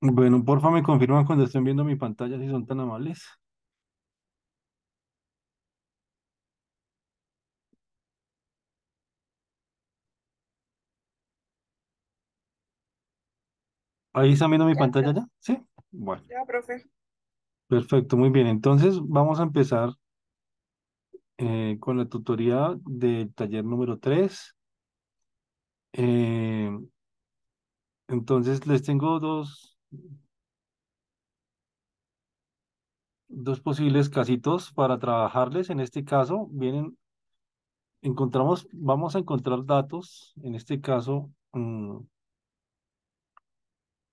Bueno, porfa, me confirman cuando estén viendo mi pantalla si son tan amables. ¿Ahí están viendo mi Ya, pantalla ya? Sí. Bueno, ya, profe. perfecto, muy bien. Entonces vamos a empezar con la tutoría del taller número 3. Eh, entonces les tengo dos posibles casitos para trabajarles. En este caso, vamos a encontrar datos. En este caso,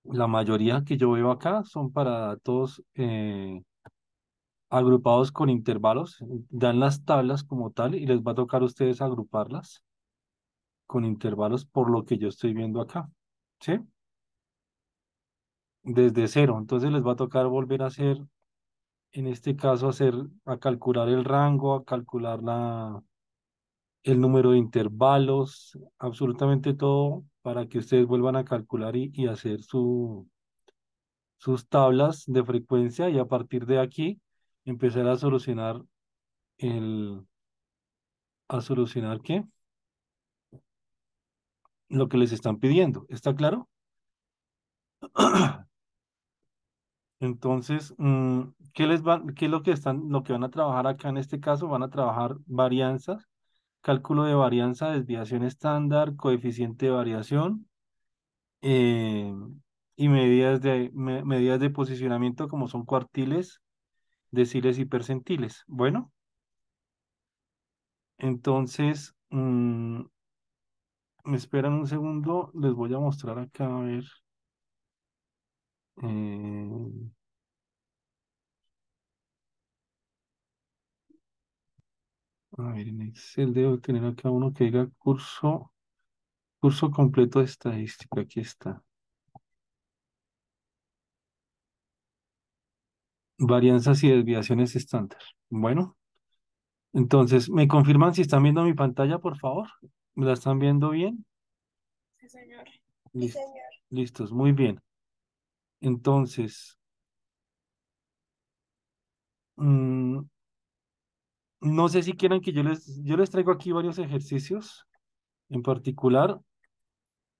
la mayoría que yo veo acá son para datos agrupados con intervalos, dan las tablas como tal y les va a tocar a ustedes agruparlas con intervalos por lo que yo estoy viendo acá, ¿sí? Desde cero, entonces les va a tocar volver a hacer, en este caso, a calcular el rango, a calcular el número de intervalos, absolutamente todo para que ustedes vuelvan a calcular y hacer sus tablas de frecuencia y a partir de aquí empezar a solucionar ¿qué? Lo que les están pidiendo. ¿Está claro? Entonces, qué es lo que van a trabajar acá en este caso? Van a trabajar varianzas, cálculo de varianza, desviación estándar, coeficiente de variación eh, y medidas de posicionamiento como son cuartiles, deciles y percentiles. Bueno, entonces, me esperan un segundo, les voy a mostrar acá, a ver. eh, a ver, en Excel debo tener acá uno que diga curso completo de estadística. Aquí está. Varianzas y desviaciones estándar. Bueno, entonces, ¿me confirman si están viendo mi pantalla, por favor? ¿Me la están viendo bien? Sí, señor. Sí, Listo. señor. Listos, muy bien. Entonces, mm, no sé si quieran que yo les traigo aquí varios ejercicios. En particular,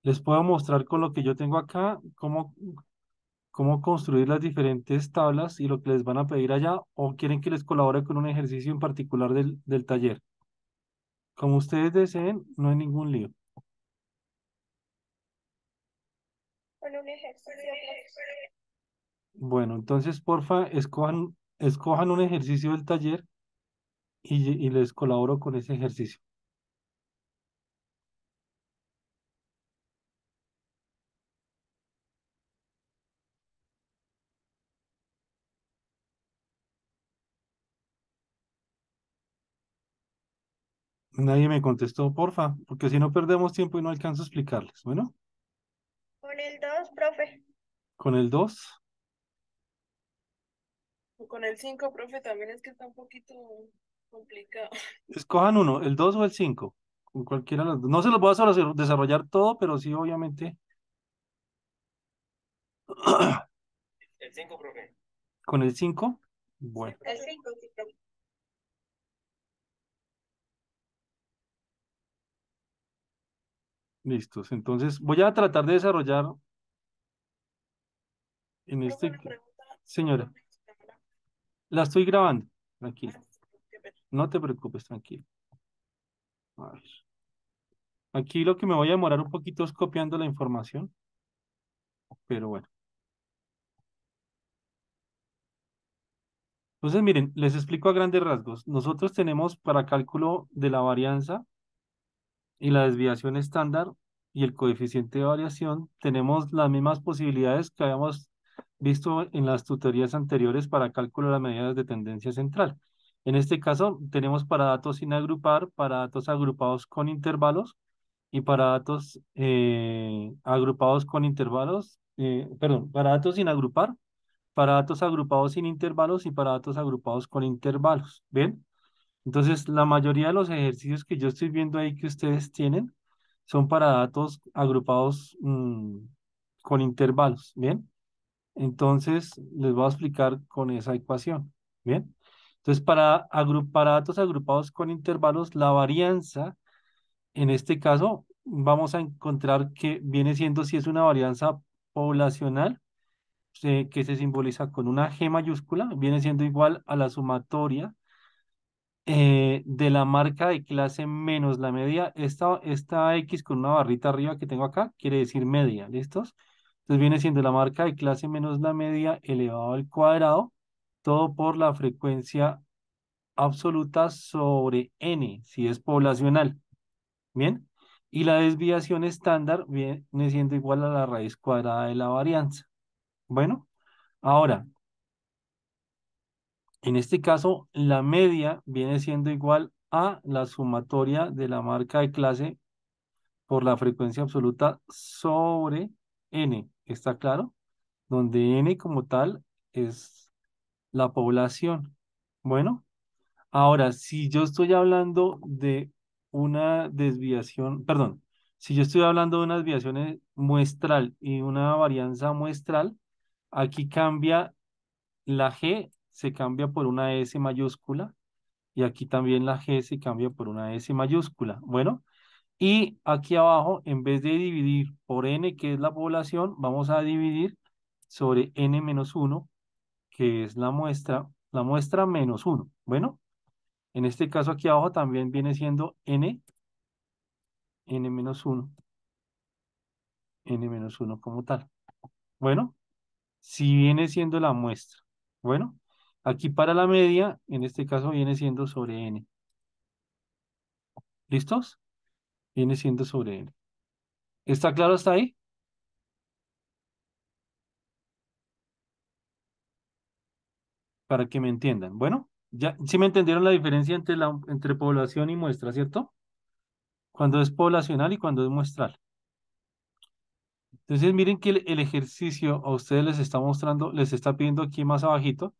les puedo mostrar con lo que yo tengo acá cómo construir las diferentes tablas y lo que les van a pedir allá, o quieren que les colabore con un ejercicio en particular del taller. Como ustedes deseen, no hay ningún lío. Con un ejercicio, profe. Bueno, entonces, porfa, escojan un ejercicio del taller y les colaboro con ese ejercicio. Nadie me contestó, porfa, porque si no perdemos tiempo y no alcanzo a explicarles. Bueno, Con el 2, profe. con el 2, O con el 5, profe, también es que está un poquito complicado. escojan uno, el 2 o el 5, con cualquiera de los dos. No se los voy a desarrollar todo, pero sí, obviamente, El 5, profe. con el 5. Sí, Bueno, profe. El 5, sí, profe. listos. Entonces, voy a tratar de desarrollar en Profe, este... una pregunta. Señora, Disculpe. la estoy grabando. Tranquilo. Ah, qué pena. No te preocupes, tranquilo. A ver. Aquí lo que me voy a demorar un poquito es copiando la información, pero bueno. Entonces, miren, les explico a grandes rasgos. Nosotros tenemos para cálculo de la varianza y la desviación estándar y el coeficiente de variación, tenemos las mismas posibilidades que habíamos visto en las tutorías anteriores para cálculo de las medidas de tendencia central. En este caso, tenemos para datos sin agrupar, para datos agrupados con intervalos y para datos agrupados con intervalos, perdón, para datos sin agrupar, para datos agrupados sin intervalos y para datos agrupados con intervalos. ¿Bien? Entonces, la mayoría de los ejercicios que yo estoy viendo ahí que ustedes tienen son para datos agrupados con intervalos. ¿Bien? Entonces, les voy a explicar con esa ecuación. Bien. Entonces, para agrupar datos agrupados con intervalos, la varianza, en este caso, vamos a encontrar que viene siendo, si es una varianza poblacional, que se simboliza con una G mayúscula, viene siendo igual a la sumatoria de la marca de clase menos la media. Esta X con una barrita arriba que tengo acá quiere decir media, ¿listos? Entonces viene siendo la marca de clase menos la media elevado al cuadrado, todo por la frecuencia absoluta sobre n, si es poblacional. Bien. Y la desviación estándar viene siendo igual a la raíz cuadrada de la varianza. Bueno, ahora, en este caso, la media viene siendo igual a la sumatoria de la marca de clase por la frecuencia absoluta sobre n. ¿Está claro? Donde n como tal es la población. Bueno, ahora, si yo estoy hablando de una desviación, perdón, si yo estoy hablando de una desviación muestral y una varianza muestral, aquí cambia la G, se cambia por una S mayúscula y aquí también la G se cambia por una S mayúscula. Bueno, y aquí abajo, en vez de dividir por n, que es la población, vamos a dividir sobre n menos uno, que es la muestra menos uno. Bueno, en este caso aquí abajo también viene siendo n menos uno, n menos uno como tal. Bueno, si viene siendo la muestra. Bueno, aquí para la media, en este caso viene siendo sobre n. ¿Listos? Viene siendo sobre n. ¿Está claro hasta ahí? Para que me entiendan. Bueno, ya sí me entendieron la diferencia entre población y muestra, ¿cierto? Cuando es poblacional y cuando es muestral. Entonces, miren que el ejercicio a ustedes les está mostrando, les está pidiendo aquí más abajito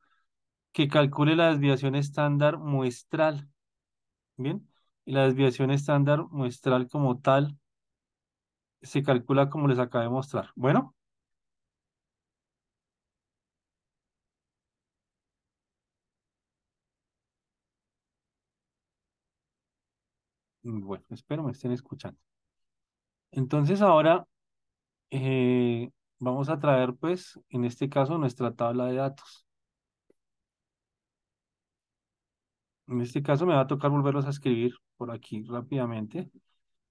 que calcule la desviación estándar muestral. Bien, y la desviación estándar muestral como tal se calcula como les acabé de mostrar. Bueno, bueno, espero me estén escuchando. Entonces, ahora vamos a traer, pues, en este caso, nuestra tabla de datos. En este caso me va a tocar volverlos a escribir por aquí rápidamente.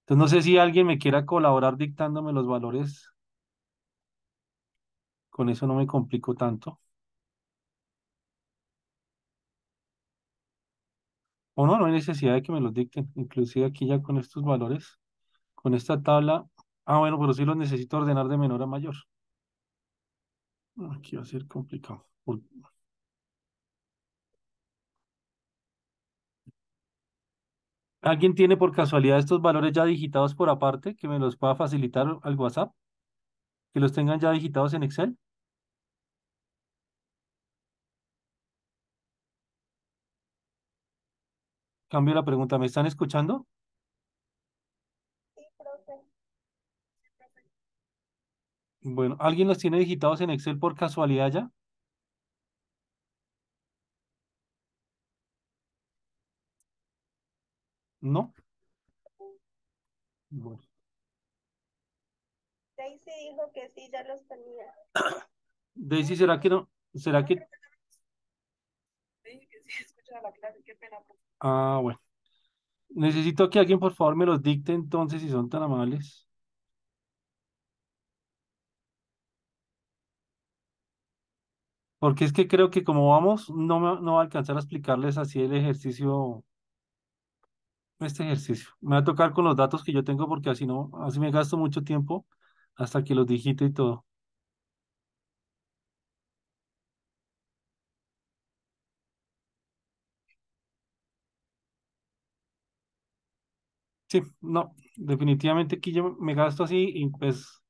Entonces no sé si alguien me quiera colaborar dictándome los valores. Con eso no me complico tanto. O no, no hay necesidad de que me los dicten. Inclusive aquí ya con estos valores, con esta tabla. Ah, bueno, pero sí los necesito ordenar de menor a mayor. Aquí va a ser complicado. ¿Alguien tiene por casualidad estos valores ya digitados por aparte que me los pueda facilitar al WhatsApp? Que los tengan ya digitados en Excel. Cambio la pregunta. ¿Me están escuchando? Sí, profe. Sí, profe. Bueno, ¿alguien los tiene digitados en Excel por casualidad ya? ¿No? Bueno. Daisy dijo que sí, ya los tenía. Daisy, No, ¿será que no? ¿Será no, que? profe, ya le dije que sí, escuchaba la clase, qué pena, profe. Ah, bueno. Necesito que alguien por favor me los dicte entonces si son tan amables. Porque es que creo que como vamos, no va a alcanzar a explicarles así el ejercicio, este ejercicio. Me va a tocar con los datos que yo tengo porque así no, así me gasto mucho tiempo hasta que los digite y todo. Sí, no, definitivamente aquí yo me gasto así y pues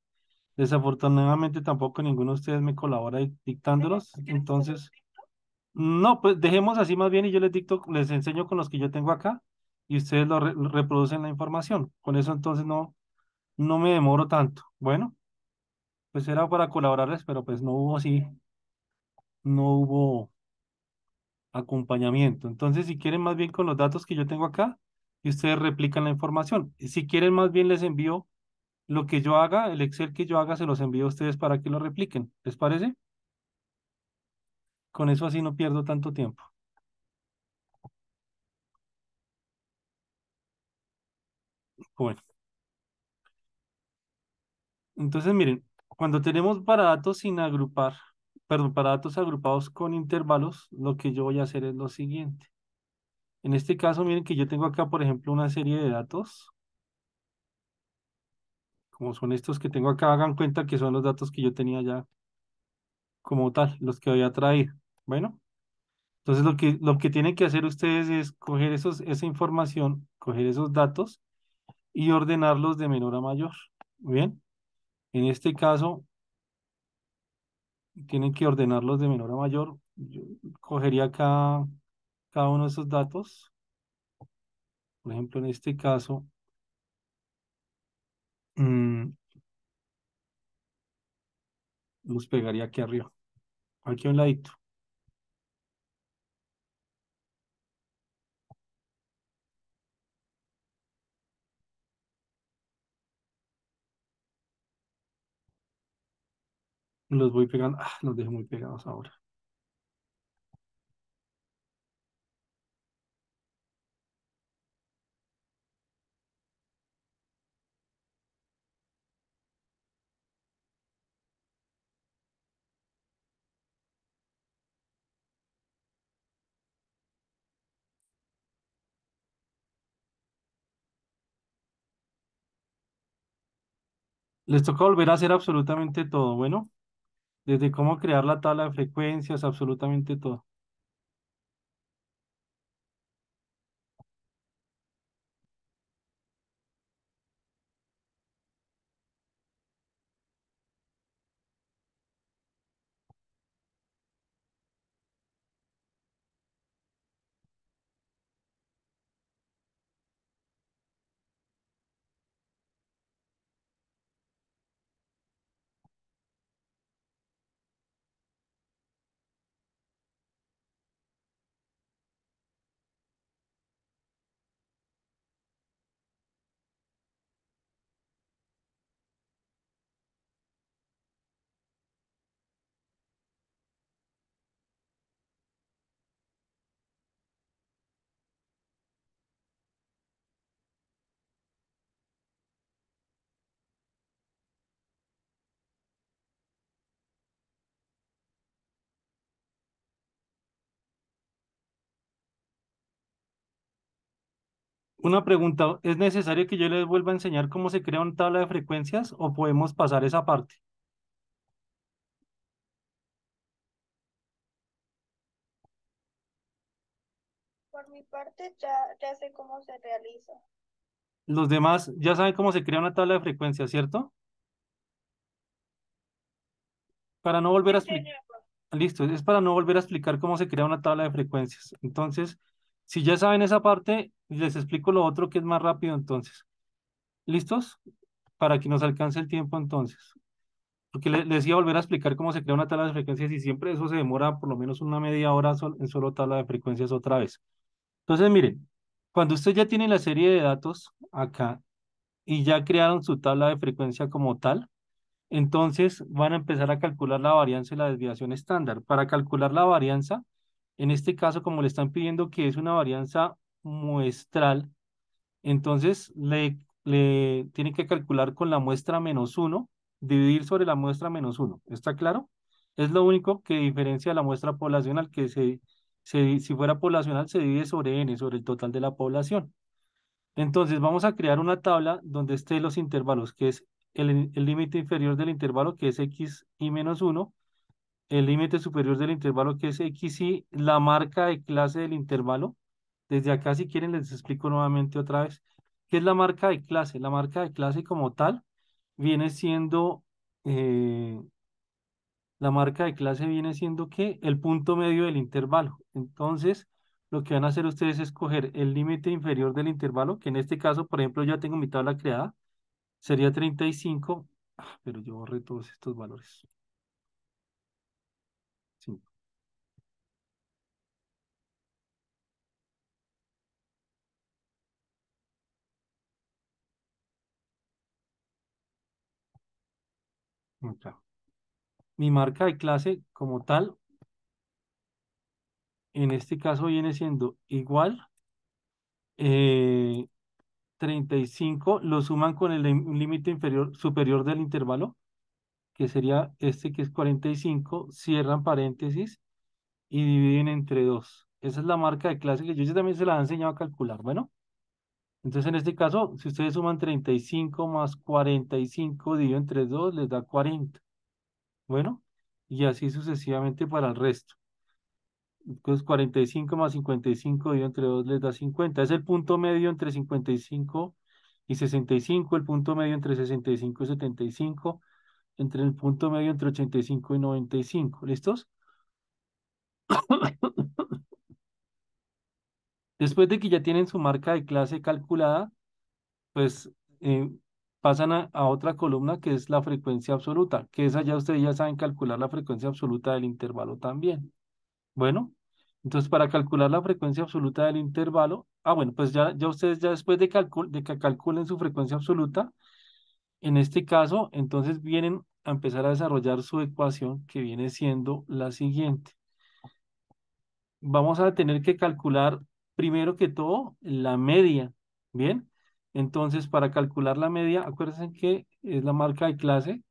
desafortunadamente tampoco ninguno de ustedes me colabora dictándolos. ¿Quieres que se los Entonces, dicte? no, pues dejemos así más bien y yo les dicto, les enseño con los que yo tengo acá y ustedes lo reproducen la información. Con eso entonces no me demoro tanto. Bueno, pues era para colaborarles, pero pues no hubo así, no hubo acompañamiento. Entonces, si quieren más bien con los datos que yo tengo acá, y ustedes replican la información. Y si quieren más bien les envío lo que yo haga, el Excel que yo haga, se los envío a ustedes para que lo repliquen. ¿Les parece? Con eso así no pierdo tanto tiempo. Bueno, entonces miren, cuando tenemos para datos sin agrupar, perdón, para datos agrupados con intervalos, lo que yo voy a hacer es lo siguiente. En este caso, miren que yo tengo acá, por ejemplo, una serie de datos, como son estos que tengo acá, hagan cuenta que son los datos que yo tenía ya como tal, los que había traído. Bueno, entonces lo que tienen que hacer ustedes es coger esa información, coger esos datos y ordenarlos de menor a mayor. Bien, en este caso, tienen que ordenarlos de menor a mayor. Yo cogería cada uno de esos datos. Por ejemplo, en este caso, mm, los pegaría aquí arriba, aquí a un ladito. Los voy pegando. Ah, los dejo muy pegados ahora. Les toca volver a hacer absolutamente todo. Bueno, desde cómo crear la tabla de frecuencias, absolutamente todo. Una pregunta, ¿es necesario que yo les vuelva a enseñar cómo se crea una tabla de frecuencias o podemos pasar esa parte? Por mi parte, ya sé cómo se realiza. Los demás ya saben cómo se crea una tabla de frecuencias, ¿cierto? Para no volver a Sí, explicar. señor. Listo, es para no volver a explicar cómo se crea una tabla de frecuencias. Entonces, si ya saben esa parte, les explico lo otro que es más rápido entonces. ¿Listos? Para que nos alcance el tiempo entonces. Porque les iba a volver a explicar cómo se crea una tabla de frecuencias y siempre eso se demora por lo menos una media hora en solo tabla de frecuencias otra vez. Entonces, miren, cuando usted ya tiene la serie de datos acá y ya crearon su tabla de frecuencia como tal, entonces van a empezar a calcular la varianza y la desviación estándar. Para calcular la varianza, en este caso, como le están pidiendo que es una varianza muestral, entonces le tienen que calcular con la muestra menos uno, dividir sobre la muestra menos uno. ¿Está claro? Es lo único que diferencia la muestra poblacional, que si fuera poblacional se divide sobre n, sobre el total de la población. Entonces vamos a crear una tabla donde estén los intervalos, que es el límite inferior del intervalo, que es x y menos uno, el límite superior del intervalo, que es x y la marca de clase del intervalo. Desde acá, si quieren, les explico nuevamente otra vez. ¿Qué es la marca de clase? La marca de clase como tal viene siendo, eh, la marca de clase viene siendo que el punto medio del intervalo. Entonces, lo que van a hacer ustedes es coger el límite inferior del intervalo, que en este caso, por ejemplo, ya tengo mi tabla creada, sería 35. Pero yo borré todos estos valores. Sí, acá. Mi marca de clase como tal, en este caso viene siendo igual. eh, 35 lo suman con el límite inferior, superior del intervalo, que sería este que es 45, cierran paréntesis y dividen entre 2. Esa es la marca de clase que yo ya también se la he enseñado a calcular. Bueno, entonces en este caso, si ustedes suman 35 más 45 dividido entre 2, les da 40. Bueno, y así sucesivamente para el resto. Entonces 45 más 55 dividido entre 2 les da 50. Es el punto medio entre 55 y 65, el punto medio entre 65 y 75, entre el punto medio entre 85 y 95. ¿Listos? Después de que ya tienen su marca de clase calculada, pues eh, pasan a otra columna que es la frecuencia absoluta, que esa ya ustedes ya saben calcular la frecuencia absoluta del intervalo también. Bueno, entonces para calcular la frecuencia absoluta del intervalo, bueno, pues ya ustedes ya después de que calculen su frecuencia absoluta, en este caso, entonces vienen a empezar a desarrollar su ecuación que viene siendo la siguiente. Vamos a tener que calcular primero que todo la media, ¿bien? Entonces, para calcular la media, acuérdense que es la marca de clase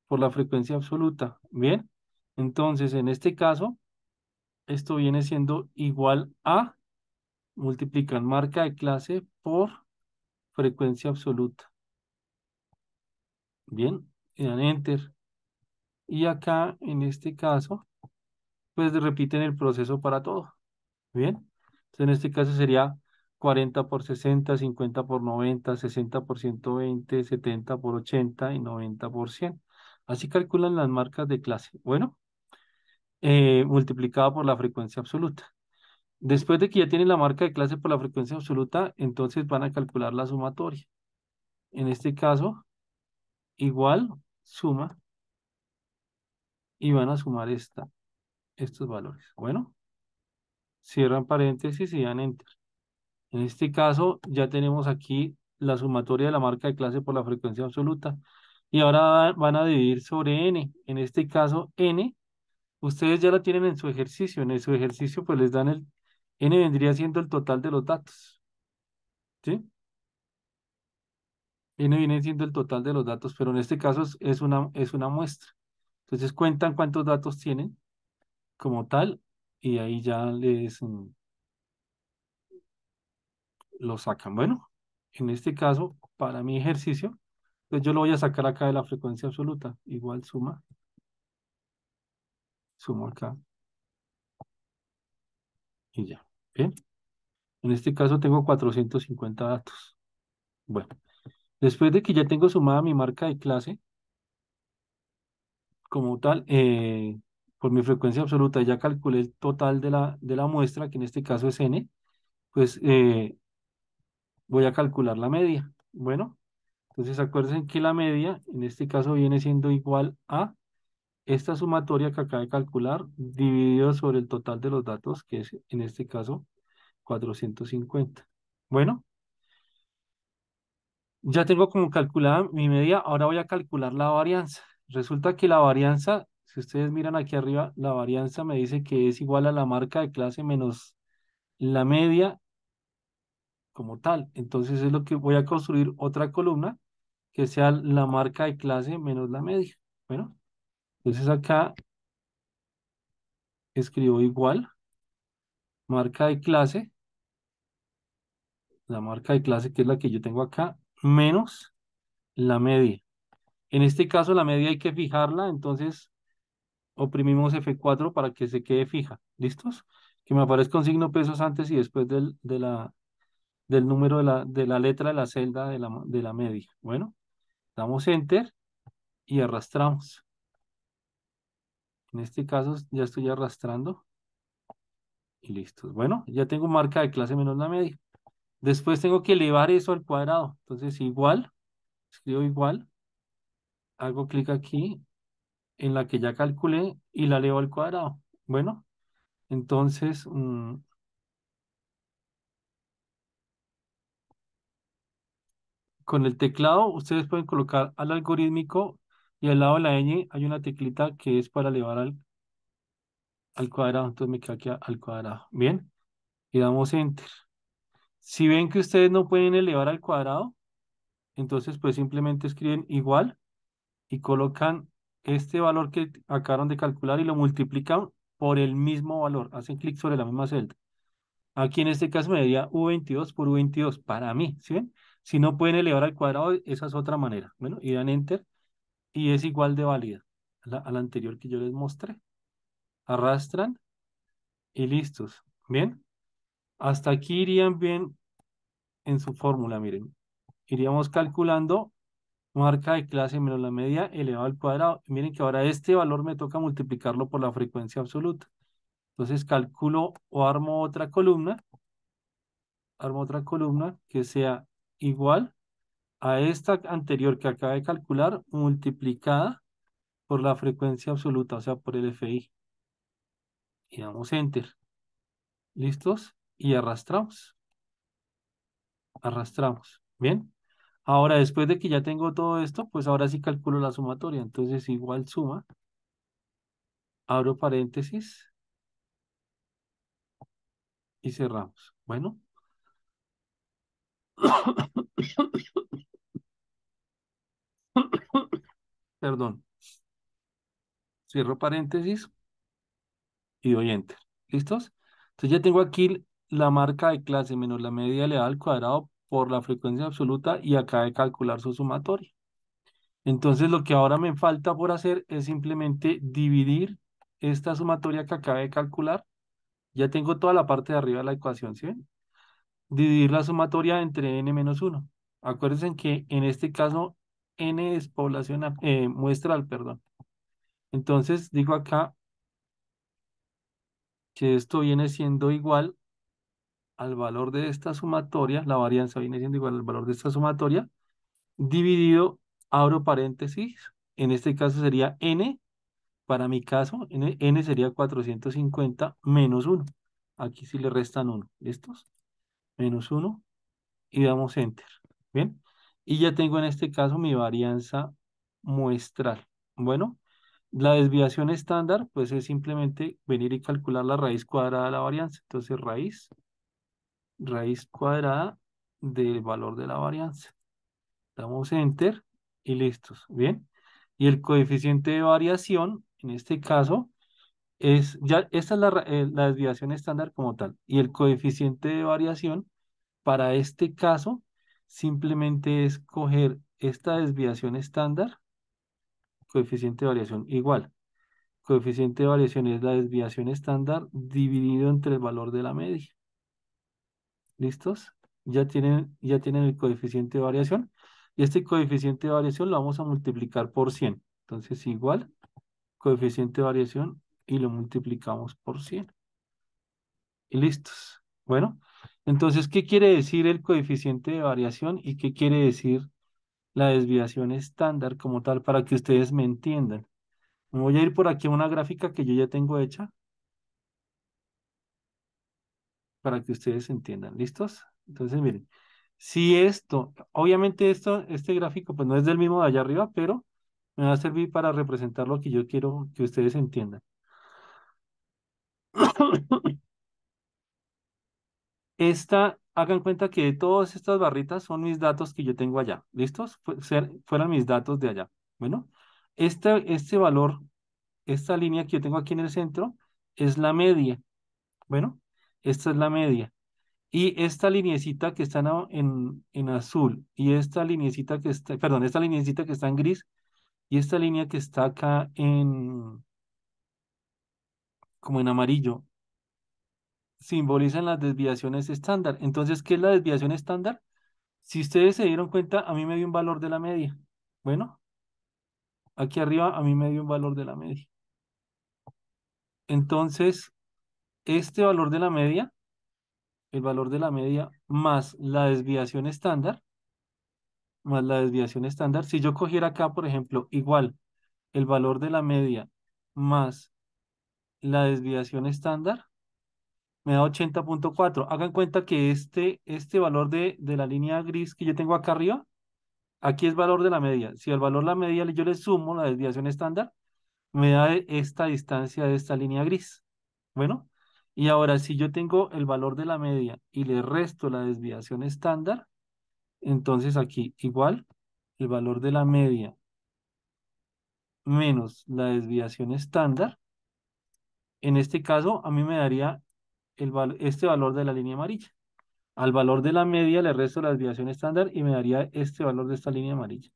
por la frecuencia absoluta, ¿bien? Entonces, en este caso, esto viene siendo igual a multiplicar marca de clase por frecuencia absoluta. Bien, y dan enter. Y acá, en este caso, pues repiten el proceso para todo. Bien. Entonces, en este caso sería 40 por 60, 50 por 90, 60 por 120, 70 por 80 y 90 por 100. Así calculan las marcas de clase. Bueno, multiplicada por la frecuencia absoluta. Después de que ya tienen la marca de clase por la frecuencia absoluta, entonces van a calcular la sumatoria. En este caso, igual suma y van a sumar estos valores. Bueno, cierran paréntesis y dan enter. En este caso, ya tenemos aquí la sumatoria de la marca de clase por la frecuencia absoluta. Y ahora van a dividir sobre n. En este caso, n, ustedes ya la tienen en su ejercicio. En su ejercicio, pues les dan n vendría siendo el total de los datos. ¿Sí? N viene siendo el total de los datos, pero en este caso es una muestra. Entonces cuentan cuántos datos tienen como tal y ahí ya lo sacan. Bueno, en este caso, para mi ejercicio, pues yo lo voy a sacar acá de la frecuencia absoluta. Igual sumo acá y ya. Bien. En este caso tengo 450 datos. Bueno, después de que ya tengo sumada mi marca de clase, como tal, por mi frecuencia absoluta, ya calculé el total de la muestra, que en este caso es n, pues voy a calcular la media. Bueno, entonces acuérdense que la media en este caso viene siendo igual a esta sumatoria que acabo de calcular dividido sobre el total de los datos, que es en este caso 450. Bueno, ya tengo como calculada mi media, ahora voy a calcular la varianza. Resulta que la varianza, si ustedes miran aquí arriba, la varianza me dice que es igual a la marca de clase menos la media como tal. Entonces es lo que voy a construir otra columna que sea la marca de clase menos la media. Bueno, entonces acá escribo igual, marca de clase, la marca de clase que es la que yo tengo acá, menos la media. En este caso la media hay que fijarla, entonces oprimimos F4 para que se quede fija. ¿Listos? Que me aparezca un signo pesos antes y después del número de la letra de la celda de la media. Bueno, damos Enter y arrastramos. En este caso ya estoy arrastrando y listo. Bueno, ya tengo marca de clase menos la media. Después tengo que elevar eso al cuadrado. Entonces igual, escribo igual, hago clic aquí en la que ya calculé y la elevo al cuadrado. Bueno, entonces con el teclado ustedes pueden colocar al algorítmico y al lado de la ñ hay una teclita que es para elevar al cuadrado. Entonces me queda aquí al cuadrado. Bien, y damos enter. Si ven que ustedes no pueden elevar al cuadrado, entonces pues simplemente escriben igual y colocan este valor que acabaron de calcular y lo multiplican por el mismo valor. Hacen clic sobre la misma celda. Aquí en este caso me daría U22 por U22 para mí, ¿sí ven? Si no pueden elevar al cuadrado, esa es otra manera. Bueno, y dan enter y es igual de válida a la anterior que yo les mostré. Arrastran y listos. Bien, hasta aquí irían bien en su fórmula, miren. Iríamos calculando marca de clase menos la media elevado al cuadrado. Y miren que ahora este valor me toca multiplicarlo por la frecuencia absoluta. Entonces calculo o armo otra columna que sea igual a esta anterior que acabé de calcular multiplicada por la frecuencia absoluta, o sea, por el FI. Y damos enter. ¿Listos? Y arrastramos, arrastramos. Bien. Ahora, después de que ya tengo todo esto, pues ahora sí calculo la sumatoria. Entonces, igual suma, abro paréntesis y cerramos. Bueno, perdón, cierro paréntesis y doy enter. ¿Listos? Entonces ya tengo aquí la marca de clase menos la media elevada al cuadrado por la frecuencia absoluta y acá de calcular su sumatoria. Entonces lo que ahora me falta por hacer es simplemente dividir esta sumatoria que acabé de calcular. Ya tengo toda la parte de arriba de la ecuación, ¿sí ven? Dividir la sumatoria entre n menos uno. Acuérdense que en este caso n es población, muestral, perdón. Entonces digo acá que esto viene siendo igual al valor de esta sumatoria, la varianza viene siendo igual al valor de esta sumatoria, dividido, abro paréntesis, en este caso sería n, para mi caso, n sería 450 menos uno. Aquí sí le restan uno. ¿Listos? Menos uno y damos enter. Bien. Y ya tengo en este caso mi varianza muestral. Bueno, la desviación estándar, pues es simplemente venir y calcular la raíz cuadrada de la varianza. Entonces, raíz cuadrada del valor de la varianza. Damos enter y listos. Bien. Y el coeficiente de variación, en este caso, ya, esta es la desviación estándar como tal. Y el coeficiente de variación, para este caso, simplemente es coger esta desviación estándar, coeficiente de variación igual. Coeficiente de variación es la desviación estándar dividido entre el valor de la media. ¿Listos? Ya tienen el coeficiente de variación. Y este coeficiente de variación lo vamos a multiplicar por 100. Entonces, igual, coeficiente de variación y lo multiplicamos por 100. Y listos. Bueno, entonces, ¿qué quiere decir el coeficiente de variación y qué quiere decir la desviación estándar como tal para que ustedes me entiendan? Me voy a ir por aquí a una gráfica que yo ya tengo hecha para que ustedes entiendan. ¿Listos? Entonces, miren, si esto, obviamente este gráfico pues no es del mismo de allá arriba, pero me va a servir para representar lo que yo quiero que ustedes entiendan. Hagan cuenta que todas estas barritas son mis datos que yo tengo allá. ¿Listos? Fueran mis datos de allá. Bueno, este valor, esta línea que yo tengo aquí en el centro, es la media. Bueno, esta es la media. Y esta lineecita que está en azul y esta lineecita que está, perdón, esta lineecita que está en gris y esta línea que está acá como en amarillo, simbolizan las desviaciones estándar. Entonces, ¿qué es la desviación estándar? Si ustedes se dieron cuenta, a mí me dio un valor de la media. Bueno, aquí arriba a mí me dio un valor de la media. Entonces, este valor de la media, el valor de la media más la desviación estándar, más la desviación estándar. Si yo cogiera acá, por ejemplo, igual el valor de la media más la desviación estándar, me da 80,4. Hagan cuenta que este valor de la línea gris que yo tengo acá arriba, aquí es valor de la media. Si al valor de la media yo le sumo la desviación estándar, me da esta distancia de esta línea gris. Bueno, y ahora si yo tengo el valor de la media y le resto la desviación estándar, entonces aquí igual el valor de la media menos la desviación estándar, en este caso a mí me daría este valor de la línea amarilla. Al valor de la media le resto la desviación estándar y me daría este valor de esta línea amarilla.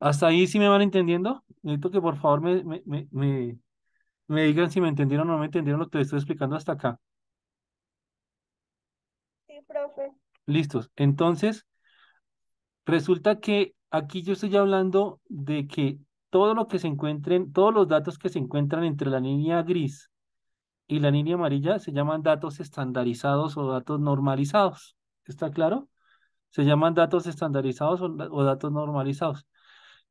¿Hasta ahí sí me van entendiendo? Necesito que por favor me digan si me entendieron o no me entendieron lo que les estoy explicando hasta acá. Sí, profe. Listos. Entonces, resulta que aquí yo estoy hablando de que todo lo que se encuentren, todos los datos que se encuentran entre la línea gris y la línea amarilla se llaman datos estandarizados o datos normalizados. ¿Está claro? Se llaman datos estandarizados o datos normalizados.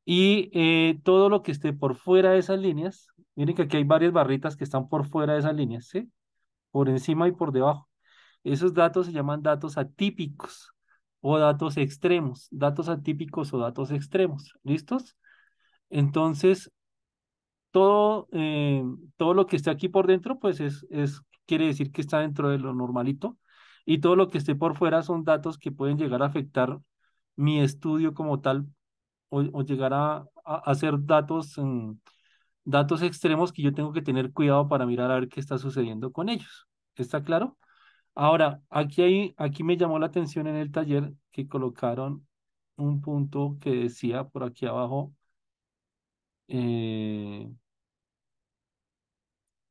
Y todo lo que esté por fuera de esas líneas, miren que aquí hay varias barritas que están por fuera de esas líneas, ¿sí? Por encima y por debajo. Esos datos se llaman datos atípicos o datos extremos, datos atípicos o datos extremos. ¿Listos? Entonces, todo, todo lo que esté aquí por dentro, pues quiere decir que está dentro de lo normalito. Y todo lo que esté por fuera son datos que pueden llegar a afectar mi estudio como tal o llegar a ser datos, datos extremos que yo tengo que tener cuidado para mirar a ver qué está sucediendo con ellos. ¿Está claro? Ahora, aquí me llamó la atención en el taller que colocaron un punto que decía por aquí abajo, eh,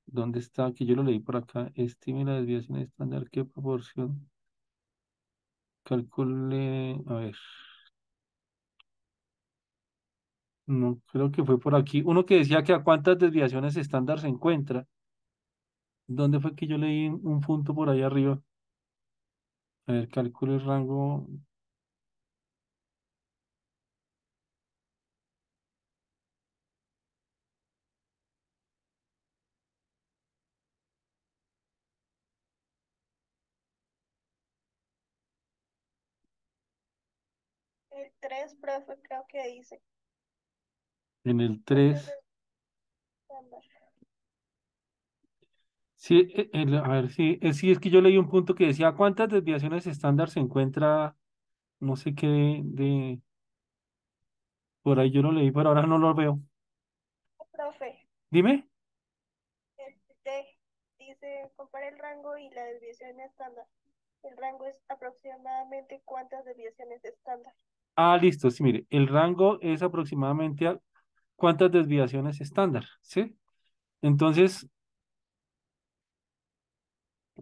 ¿dónde está? Que yo lo leí por acá. Estime la desviación estándar, ¿qué proporción? Calcule, a ver, no creo que fue por aquí. Uno que decía que a cuántas desviaciones estándar se encuentra. ¿Dónde fue que yo leí un punto por ahí arriba? A ver, calcule el rango. El 3 profe, creo que dice. En el ¿Cuántas 3. de estándar? Sí, a ver, sí, sí, es que yo leí un punto que decía cuántas desviaciones estándar se encuentra, no sé qué por ahí yo lo leí, pero ahora no lo veo. Profe, Dime. el D dice, compara el rango y la desviación estándar. El rango es aproximadamente cuántas desviaciones estándar. Ah, listo, sí, mire, el rango es aproximadamente a cuántas desviaciones estándar, ¿sí? Entonces,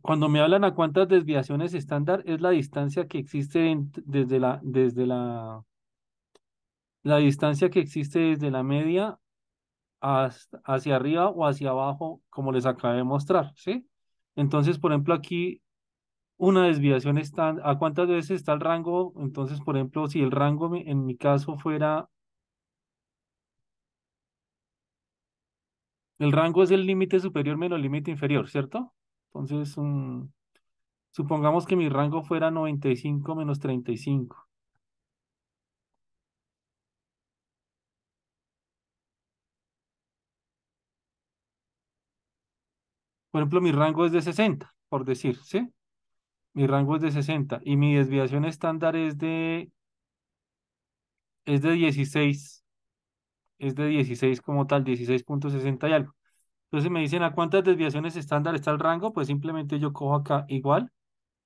cuando me hablan a cuántas desviaciones estándar, es la distancia que existe la distancia que existe desde la media hacia arriba o hacia abajo, como les acabé de mostrar, ¿sí? Entonces, por ejemplo, aquí una desviación está, ¿a cuántas veces está el rango? Entonces, por ejemplo, si el rango en mi caso fuera, el rango es el límite superior menos el límite inferior, ¿cierto? Entonces, supongamos que mi rango fuera 95 menos 35. Por ejemplo, mi rango es de 60, por decir, ¿sí? Mi rango es de 60 y mi desviación estándar es de 16, es de 16 como tal, 16,60 y algo. Entonces me dicen a cuántas desviaciones estándar está el rango, pues simplemente yo cojo acá igual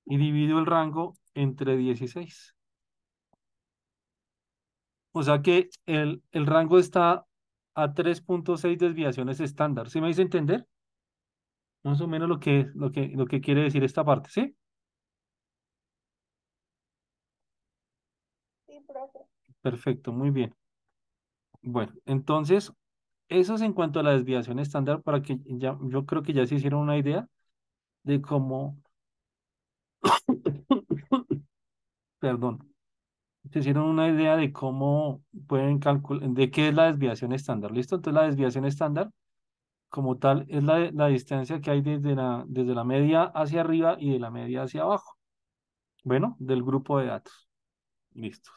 y divido el rango entre 16. O sea que el rango está a 3,6 desviaciones estándar. ¿Sí me hice entender? Más o menos lo que quiere decir esta parte, ¿sí? Sí, profe. Perfecto, muy bien. Bueno, entonces, eso es en cuanto a la desviación estándar para que ya, yo creo que ya se hicieron una idea de cómo, perdón, se hicieron una idea de cómo pueden calcular, de qué es la desviación estándar. ¿Listo? Entonces la desviación estándar, como tal, es la distancia que hay desde la media hacia arriba y de la media hacia abajo. Bueno, del grupo de datos. Listo.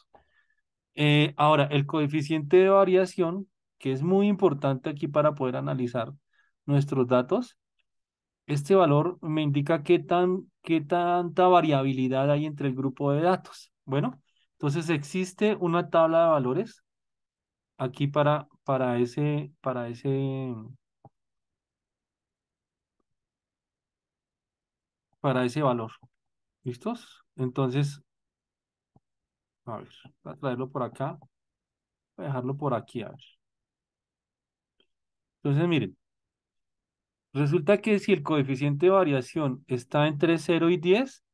Ahora, el coeficiente de variación, que es muy importante aquí para poder analizar nuestros datos, este valor me indica qué tanta variabilidad hay entre el grupo de datos. Bueno, entonces existe una tabla de valores aquí para ese valor. ¿Listos? Entonces, a ver, voy a traerlo por acá, voy a dejarlo por aquí, a ver. Entonces, miren, resulta que si el coeficiente de variación está entre 0 y 10,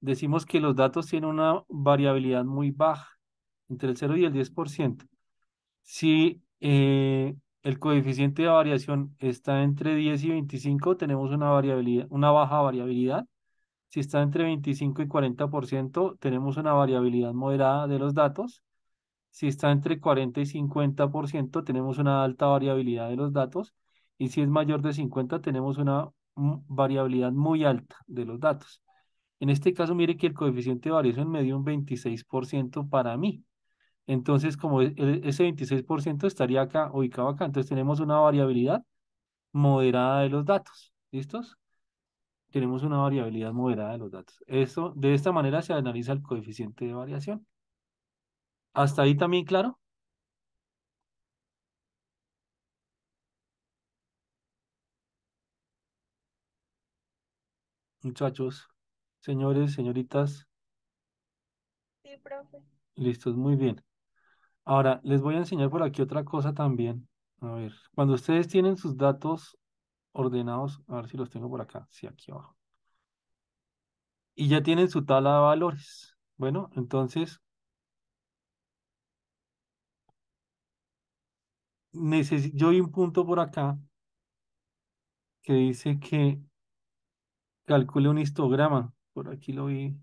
decimos que los datos tienen una variabilidad muy baja, entre el 0 y el 10%. Si el coeficiente de variación está entre 10 y 25, tenemos una variabilidad, una baja variabilidad. Si está entre 25 y 40%, tenemos una variabilidad moderada de los datos. Si está entre 40 y 50%, tenemos una alta variabilidad de los datos. Y si es mayor de 50, tenemos una variabilidad muy alta de los datos. En este caso, mire que el coeficiente de variación me dio un 26% para mí. Entonces, como ese 26% estaría acá, ubicado acá, entonces tenemos una variabilidad moderada de los datos. ¿Listos? Tenemos una variabilidad moderada de los datos. De esta manera se analiza el coeficiente de variación. ¿Hasta ahí también claro? Muchachos, señores, señoritas, Sí, profe. listos, muy bien. Ahora, les voy a enseñar por aquí otra cosa también. A ver, cuando ustedes tienen sus datos ordenados, a ver si los tengo por acá, sí, aquí abajo. Y ya tienen su tabla de valores. Bueno, entonces yo vi un punto por acá que dice que calcule un histograma. Por aquí lo vi.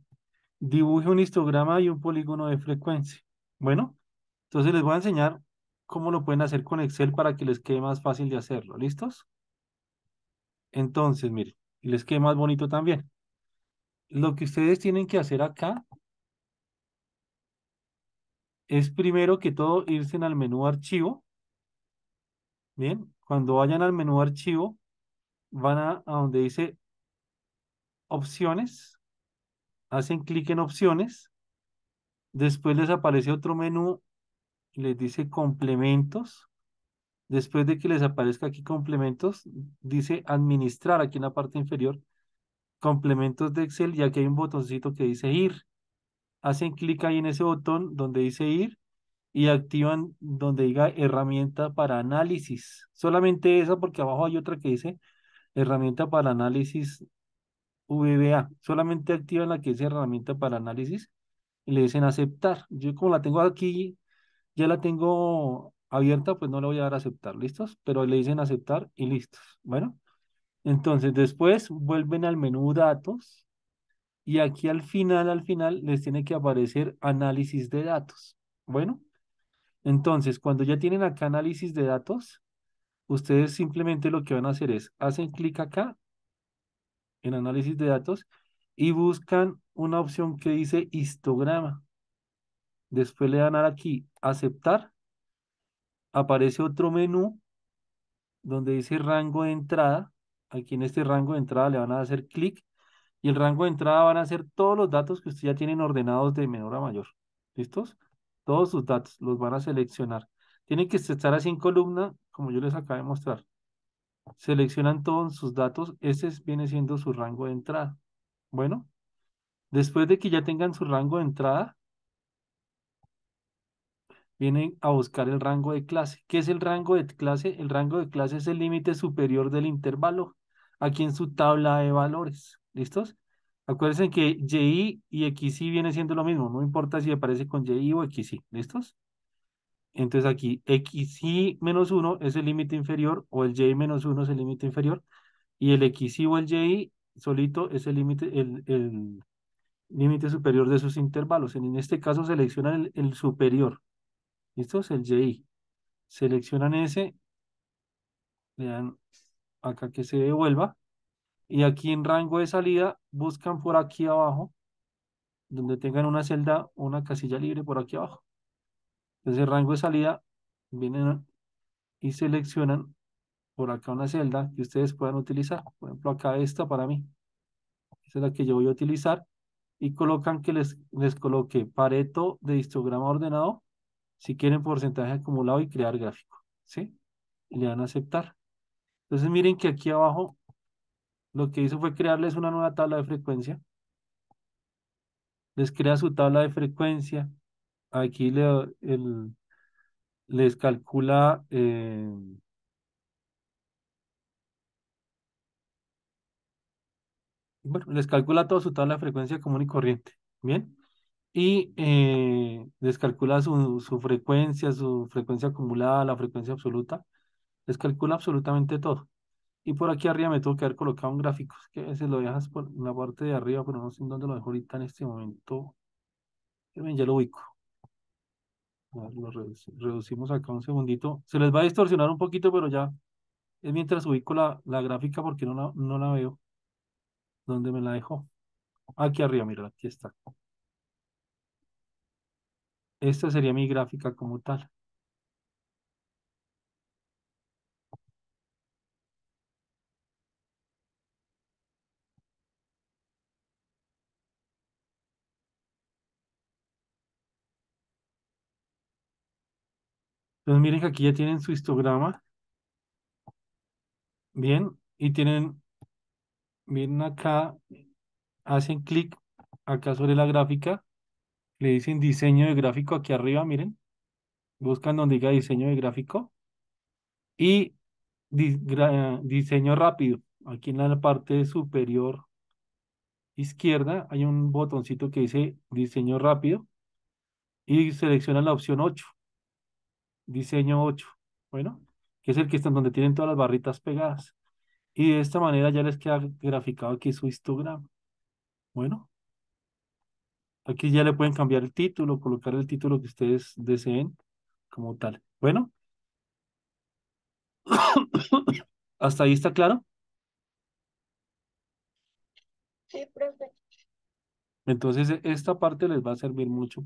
Dibuje un histograma y un polígono de frecuencia. Bueno, entonces les voy a enseñar cómo lo pueden hacer con Excel para que les quede más fácil de hacerlo. ¿Listos? Entonces, miren, y les quede más bonito también. Lo que ustedes tienen que hacer acá es primero que todo irse al menú archivo. Bien, cuando vayan al menú archivo, van a donde dice opciones, hacen clic en opciones, después les aparece otro menú, les dice complementos. Después de que les aparezca aquí complementos, dice administrar aquí en la parte inferior, complementos de Excel, y aquí hay un botoncito que dice ir. Hacen clic ahí en ese botón donde dice ir y activan donde diga herramienta para análisis. Solamente esa porque abajo hay otra que dice herramienta para análisis VBA. Solamente activan la que dice herramienta para análisis y le dicen aceptar. Yo como la tengo aquí, ya la tengo abierta, pues no le voy a dar a aceptar, ¿listos? Pero le dicen aceptar y listos. Bueno, entonces después vuelven al menú datos y aquí al final les tiene que aparecer análisis de datos. Bueno, entonces cuando ya tienen acá análisis de datos, ustedes simplemente lo que van a hacer es, hacen clic acá en análisis de datos y buscan una opción que dice histograma. Después le dan a aquí aceptar, aparece otro menú donde dice rango de entrada. Aquí en este rango de entrada le van a hacer clic y el rango de entrada van a ser todos los datos que ustedes ya tienen ordenados de menor a mayor. ¿Listos? Todos sus datos los van a seleccionar. Tienen que estar así en columna, como yo les acabo de mostrar. Seleccionan todos sus datos. Viene siendo su rango de entrada. Bueno, después de que ya tengan su rango de entrada, vienen a buscar el rango de clase. ¿Qué es el rango de clase? El rango de clase es el límite superior del intervalo, aquí en su tabla de valores. ¿Listos? Acuérdense que y XY viene siendo lo mismo, no importa si aparece con y o XY. ¿Listos? Entonces aquí XY-1 es el límite inferior o el Y-1 es el límite inferior y el XY o el Y solito es el límite, límite superior de sus intervalos. En este caso seleccionan el superior. ¿Listo? Es el YI. Seleccionan ese, le dan acá que se devuelva. Y aquí en rango de salida, buscan por aquí abajo, donde tengan una celda, una casilla libre por aquí abajo. Entonces, el rango de salida, vienen y seleccionan por acá una celda que ustedes puedan utilizar. Por ejemplo, acá esta para mí. Esa es la que yo voy a utilizar. Y colocan que les coloque Pareto de histograma ordenado, si quieren porcentaje acumulado y crear gráfico. ¿Sí? Y le dan a aceptar. Entonces, miren que aquí abajo lo que hizo fue crearles una nueva tabla de frecuencia. Les crea su tabla de frecuencia. Aquí les calcula, bueno, les calcula toda su tabla de frecuencia común y corriente. Bien. Y les calcula su frecuencia acumulada, la frecuencia absoluta. Les calcula absolutamente todo. Y por aquí arriba me tengo que haber colocado un gráfico. Es que a veces lo dejas por la parte de arriba, pero no sé en dónde lo dejo ahorita en este momento. Ya lo ubico. A ver, reducimos acá un segundito. Se les va a distorsionar un poquito, pero ya es mientras ubico la gráfica porque no la veo. ¿Dónde me la dejo? Aquí arriba, mira, aquí está. Esta sería mi gráfica como tal. Entonces miren que aquí ya tienen su histograma. Bien. Y miren acá, hacen clic acá sobre la gráfica. Le dicen diseño de gráfico aquí arriba, miren. Buscan donde diga diseño de gráfico. Y diseño rápido. Aquí en la parte superior izquierda hay un botoncito que dice diseño rápido y selecciona la opción 8, diseño 8. Bueno, que es el que está en donde tienen todas las barritas pegadas. Y de esta manera ya les queda graficado aquí su histograma. Bueno, aquí ya le pueden cambiar el título, colocar el título que ustedes deseen como tal. Bueno, hasta ahí está claro. Sí, profe. Entonces, esta parte les va a servir mucho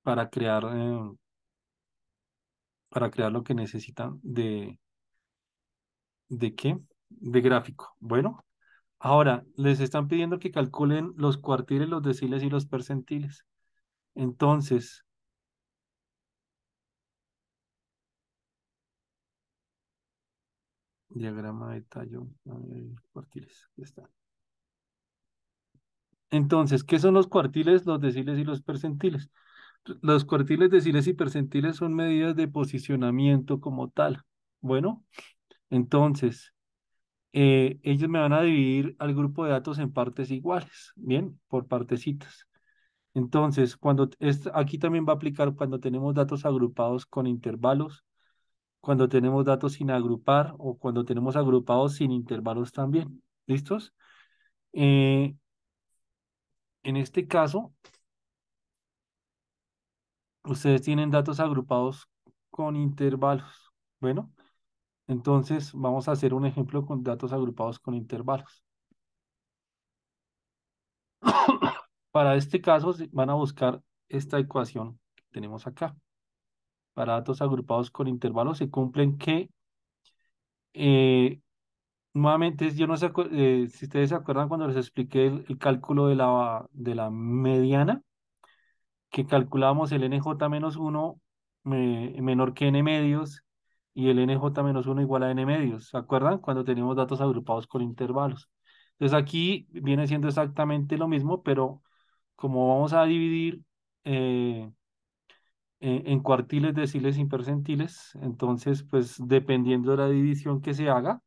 para crear, para crear lo que necesitan ¿de qué? De gráfico. Bueno, ahora les están pidiendo que calculen los cuartiles, los deciles y los percentiles. Entonces, diagrama de tallo, a ver, cuartiles, aquí está. Entonces, ¿qué son los cuartiles, los deciles y los percentiles? Los cuartiles, deciles y percentiles son medidas de posicionamiento como tal. Bueno, entonces, ellos me van a dividir al grupo de datos en partes iguales, bien, por partecitas. Entonces, aquí también va a aplicar cuando tenemos datos agrupados con intervalos, cuando tenemos datos sin agrupar o cuando tenemos agrupados sin intervalos también. ¿Listos? Eh, en este caso, ustedes tienen datos agrupados con intervalos. Bueno, entonces vamos a hacer un ejemplo con datos agrupados con intervalos. Para este caso, van a buscar esta ecuación que tenemos acá. Para datos agrupados con intervalos se cumplen que, eh, nuevamente, yo no sé si ustedes se acuerdan cuando les expliqué el cálculo de la mediana, que calculábamos el NJ-1 menor que N medios y el NJ-1 igual a N medios. ¿Se acuerdan? Cuando teníamos datos agrupados con intervalos. Entonces aquí viene siendo exactamente lo mismo, pero como vamos a dividir eh, en cuartiles, deciles y percentiles, entonces, pues dependiendo de la división que se haga,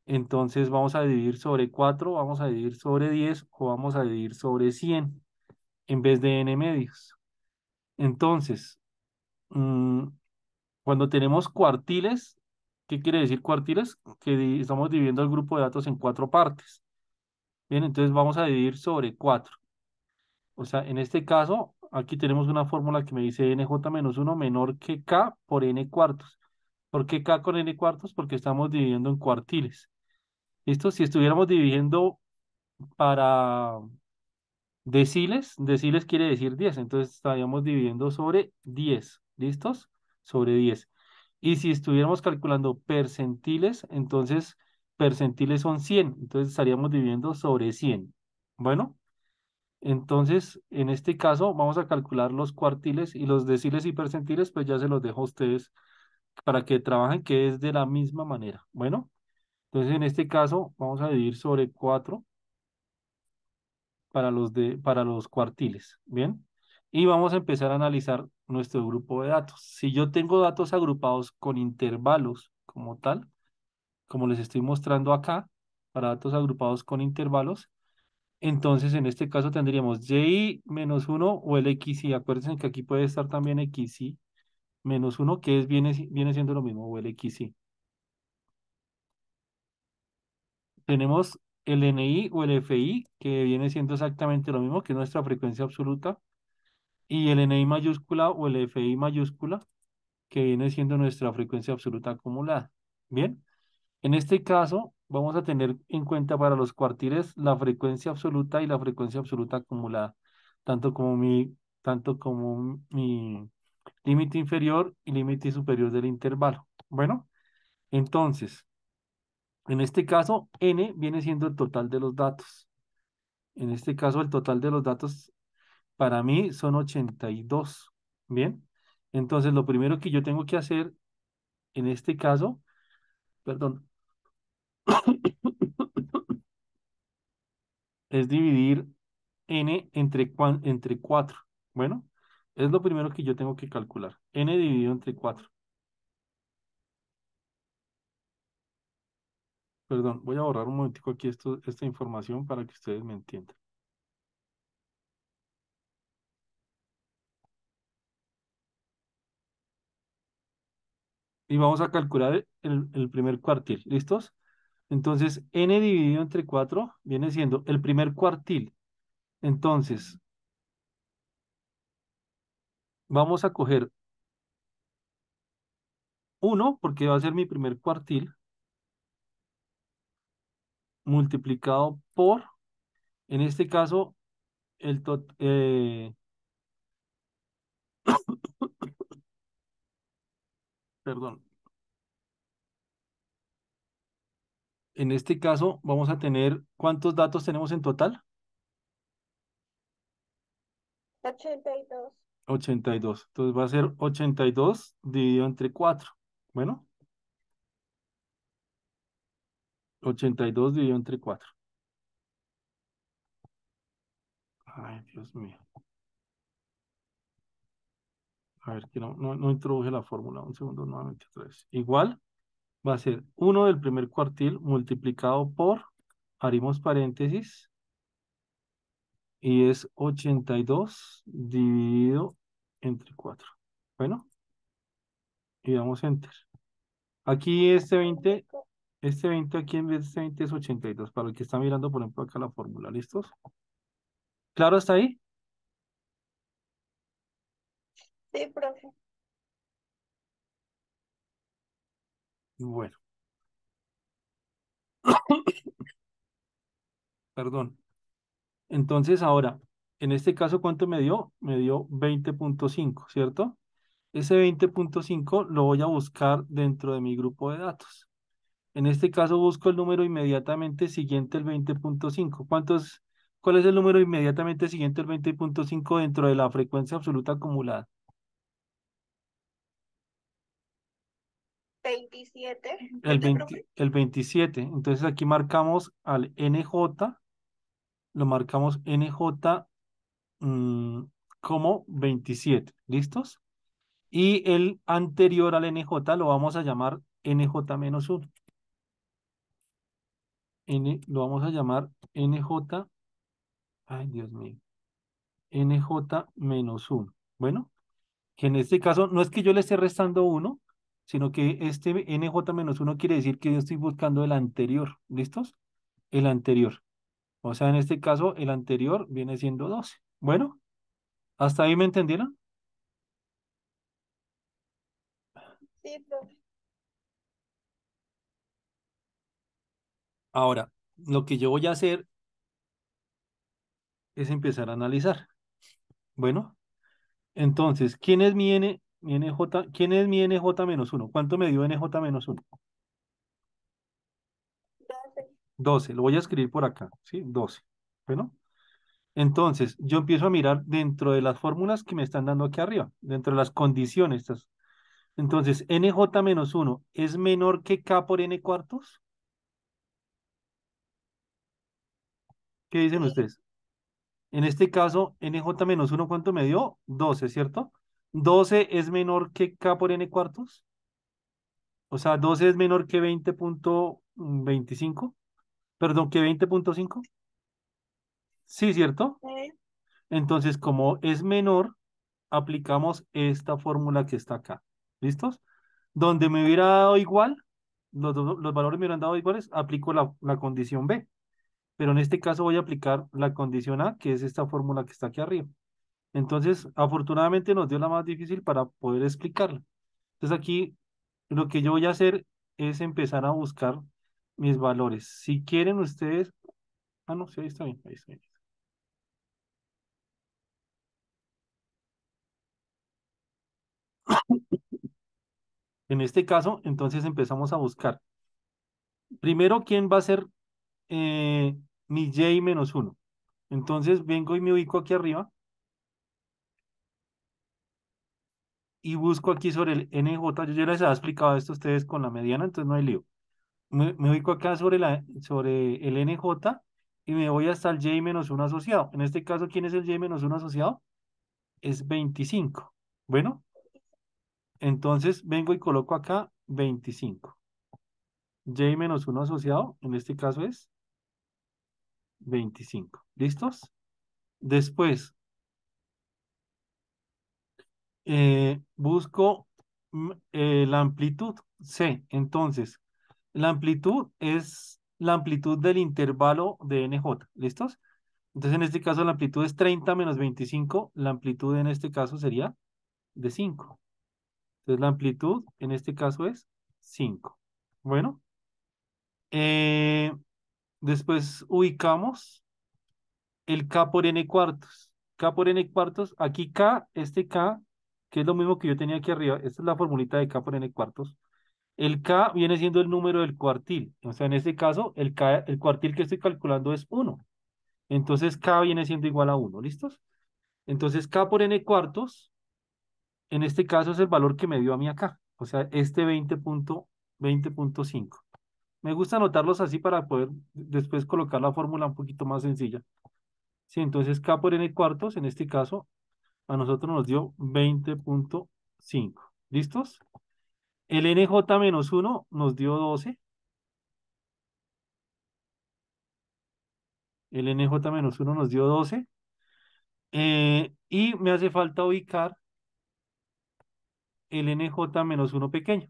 entonces vamos a dividir sobre 4, vamos a dividir sobre 10 o vamos a dividir sobre 100 en vez de n medios. Entonces, mm, cuando tenemos cuartiles, ¿qué quiere decir cuartiles? Que estamos dividiendo el grupo de datos en cuatro partes. Bien, entonces vamos a dividir sobre 4. O sea, en este caso, aquí tenemos una fórmula que me dice nj-1 menor que k por n cuartos. ¿Por qué k con n cuartos? Porque estamos dividiendo en cuartiles. ¿Listo? Si estuviéramos dividiendo para deciles, deciles quiere decir 10, entonces estaríamos dividiendo sobre 10. ¿Listos? Sobre 10. Y si estuviéramos calculando percentiles, entonces percentiles son 100, entonces estaríamos dividiendo sobre 100. Bueno. Entonces, en este caso, vamos a calcular los cuartiles y los deciles y percentiles, pues ya se los dejo a ustedes para que trabajen, que es de la misma manera. Bueno, entonces en este caso vamos a dividir sobre 4 para los cuartiles, ¿bien? Y vamos a empezar a analizar nuestro grupo de datos. Si yo tengo datos agrupados con intervalos como tal, como les estoy mostrando acá, para datos agrupados con intervalos, entonces, en este caso tendríamos y menos uno o el xy. Acuérdense que aquí puede estar también xy menos uno, que viene siendo lo mismo, o el xy. Tenemos el ni o el fi, que viene siendo exactamente lo mismo, que es nuestra frecuencia absoluta, y el ni mayúscula o el fi mayúscula, que viene siendo nuestra frecuencia absoluta acumulada. Bien, en este caso vamos a tener en cuenta para los cuartiles la frecuencia absoluta y la frecuencia absoluta acumulada, tanto como mi límite inferior y límite superior del intervalo. Bueno, entonces, en este caso, n viene siendo el total de los datos. En este caso, el total de los datos para mí son 82. Bien, entonces lo primero que yo tengo que hacer en este caso, perdón, es dividir n entre 4. Bueno, es lo primero que yo tengo que calcular. N dividido entre 4. Perdón, voy a borrar un momentico aquí esta información para que ustedes me entiendan. Y vamos a calcular el primer cuartil. ¿Listos? Entonces, n dividido entre 4 viene siendo el primer cuartil. Entonces, vamos a coger uno porque va a ser mi primer cuartil, multiplicado por, en este caso, el tot, perdón, en este caso vamos a tener, ¿cuántos datos tenemos en total? 82. 82. Entonces va a ser 82 dividido entre 4. Bueno, 82 dividido entre 4. Ay, Dios mío. A ver, que no introduje la fórmula. Un segundo, nuevamente otra vez. Igual va a ser uno del primer cuartil multiplicado por, abrimos paréntesis, y es 82 dividido entre 4. Bueno, y damos enter. Aquí este 20 aquí en vez de este 20 es 82, para el que está mirando, por ejemplo, acá la fórmula. ¿Listos? ¿Claro hasta ahí? Sí, profe. Bueno, perdón. Entonces, ahora, en este caso, ¿cuánto me dio? Me dio 20,5, ¿cierto? Ese 20,5 lo voy a buscar dentro de mi grupo de datos. En este caso, busco el número inmediatamente siguiente al 20,5. ¿Cuál es el número inmediatamente siguiente al 20,5 dentro de la frecuencia absoluta acumulada? 27. El ¿Mande, 20 profe? el 27. Entonces, aquí marcamos al NJ, lo marcamos NJ mm, como 27. ¿Listos? Y el anterior al NJ lo vamos a llamar NJ-1. Lo vamos a llamar NJ, ay Dios mío, NJ-1. Bueno, que en este caso no es que yo le esté restando uno, sino que este NJ-1 quiere decir que yo estoy buscando el anterior. ¿Listos? El anterior. O sea, en este caso, el anterior viene siendo 12. Bueno, ¿hasta ahí me entendieron? Sí, profe. Ahora, lo que yo voy a hacer es empezar a analizar. Bueno, entonces, ¿quién es mi NJ, quién es mi NJ menos uno? ¿Cuánto me dio NJ menos uno? 12. 12. Lo voy a escribir por acá, ¿sí? 12. Bueno, entonces, yo empiezo a mirar dentro de las fórmulas que me están dando aquí arriba, dentro de las condiciones. Entonces, NJ menos uno es menor que K por N cuartos. ¿Qué dicen Sí, ustedes? En este caso, NJ menos uno, ¿cuánto me dio? 12, ¿cierto? 12 es menor que K por N cuartos. O sea, 12 es menor que 20,25. Perdón, que 20,5. Sí, ¿cierto? sí, Entonces, como es menor, aplicamos esta fórmula que está acá. ¿Listos? Donde me hubiera dado igual, los valores me hubieran dado iguales, aplico la condición B. Pero en este caso voy a aplicar la condición A, que es esta fórmula que está aquí arriba. Entonces, afortunadamente nos dio la más difícil para poder explicarla. Entonces aquí lo que yo voy a hacer es empezar a buscar mis valores. Si quieren ustedes, no, sí, ahí está bien, ahí está bien. En este caso, entonces empezamos a buscar. Primero, ¿quién va a ser eh, mi J menos uno? Entonces vengo y me ubico aquí arriba y busco aquí sobre el NJ. Yo ya les había explicado esto a ustedes con la mediana, entonces no hay lío. Me ubico acá sobre el NJ y me voy hasta el J menos uno asociado. En este caso, ¿quién es el J menos uno asociado? Es 25. Bueno, entonces vengo y coloco acá 25. J menos uno asociado, en este caso es 25. ¿Listos? Después, busco la amplitud C. Entonces, la amplitud es la amplitud del intervalo de NJ. ¿Listos? Entonces, en este caso, la amplitud es 30 menos 25. La amplitud en este caso sería de 5. Entonces, la amplitud en este caso es 5. Bueno, eh, después ubicamos el K por N cuartos. K por N cuartos. Aquí K, este K, que es lo mismo que yo tenía aquí arriba. Esta es la formulita de K por N cuartos. El K viene siendo el número del cuartil. O sea, en este caso, el K, el cuartil que estoy calculando es 1. Entonces, K viene siendo igual a 1. ¿Listos? Entonces, K por N cuartos, en este caso es el valor que me dio a mí acá. O sea, este 20,5. Me gusta anotarlos así para poder después colocar la fórmula un poquito más sencilla. Sí, entonces K por N cuartos, en este caso, a nosotros nos dio 20,5. ¿Listos? El NJ menos uno nos dio 12. El NJ menos uno nos dio 12. Y me hace falta ubicar el NJ menos uno pequeño.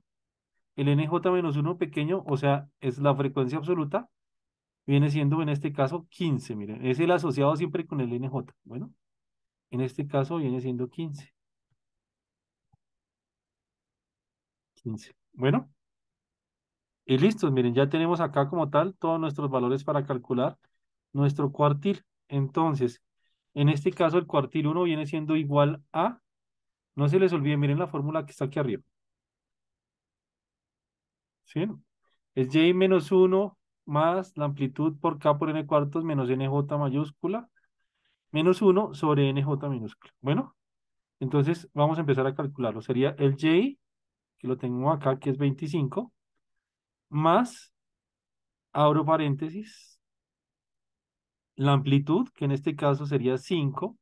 El NJ menos uno pequeño, o sea, es la frecuencia absoluta, viene siendo en este caso 15. Miren, es el asociado siempre con el NJ. Bueno, en este caso viene siendo 15. 15. Bueno, y listo. Miren, ya tenemos acá como tal todos nuestros valores para calcular nuestro cuartil. Entonces, en este caso el cuartil uno viene siendo igual a, no se les olvide, miren la fórmula que está aquí arriba. ¿Sí? Es J menos uno más la amplitud por K por N cuartos menos NJ mayúscula menos uno sobre NJ minúscula. Bueno, entonces vamos a empezar a calcularlo. Sería el J, que lo tengo acá, que es 25, más, abro paréntesis, la amplitud, que en este caso sería 5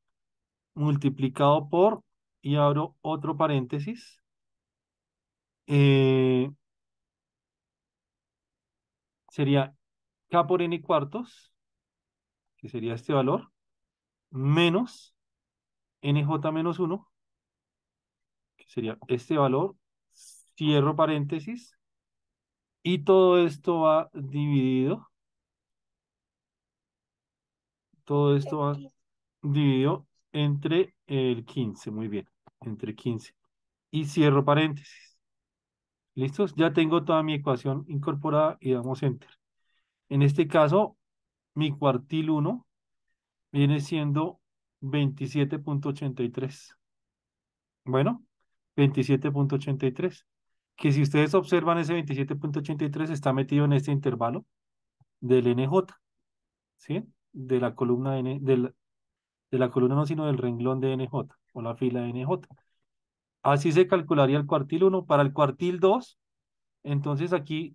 multiplicado por, y abro otro paréntesis, eh, sería K por N cuartos, que sería este valor, menos NJ menos uno, que sería este valor, cierro paréntesis, y todo esto va dividido Todo esto el va 15. dividido entre el 15, muy bien, entre 15. Y cierro paréntesis. ¿Listos? Ya tengo toda mi ecuación incorporada y damos enter. En este caso, mi cuartil uno viene siendo 27,83. Bueno, 27,83. Que si ustedes observan ese 27,83 está metido en este intervalo del NJ, ¿sí? De la columna de la columna no, sino del renglón de NJ o la fila de NJ. Así se calcularía el cuartil uno. Para el cuartil 2 entonces aquí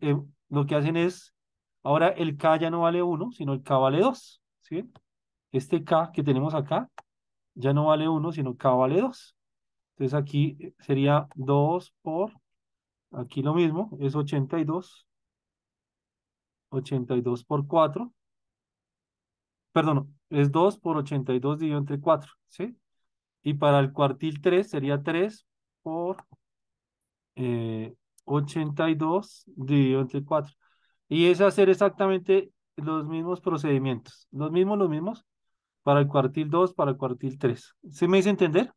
lo que hacen es, ahora el K ya no vale uno sino el K vale 2, ¿sí? Este K que tenemos acá ya no vale uno sino K vale 2. Entonces aquí sería 2 por, aquí lo mismo, es 82 por 4, perdón, es 2 por 82 dividido entre 4, ¿sí? Y para el cuartil 3 sería 3 por 82 dividido entre 4. Y es hacer exactamente los mismos procedimientos, los mismos, para el cuartil 2 para el cuartil 3. ¿Sí me hice entender?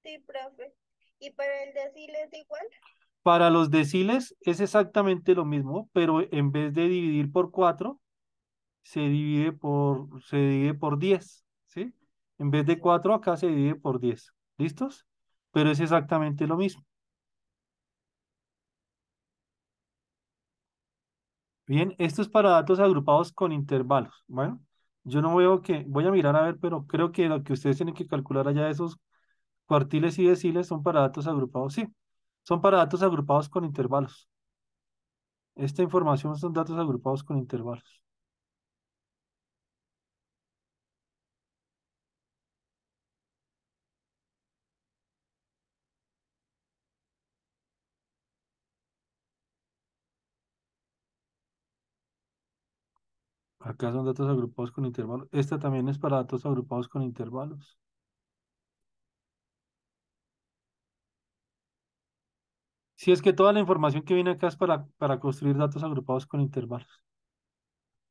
Sí, profe. ¿Y para el decil es igual? Para los deciles es exactamente lo mismo, pero en vez de dividir por 4 se divide por 10, ¿sí? En vez de Sí. 4 acá se divide por 10. ¿Listos? Pero es exactamente lo mismo. Bien, esto es para datos agrupados con intervalos. Bueno, yo no veo que, voy a mirar a ver, pero creo que lo que ustedes tienen que calcular allá, esos cuartiles y deciles, son para datos agrupados. Sí, son para datos agrupados con intervalos. Esta información son datos agrupados con intervalos. Acá son datos agrupados con intervalos. Esta también es para datos agrupados con intervalos. Si es que toda la información que viene acá es para construir datos agrupados con intervalos.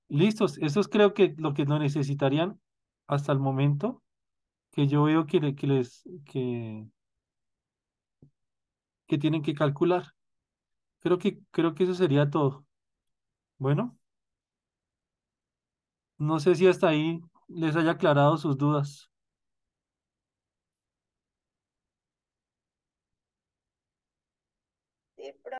Listos, eso es creo que lo necesitarían hasta el momento que yo veo que tienen que calcular. Creo que eso sería todo. Bueno, no sé si hasta ahí les haya aclarado sus dudas.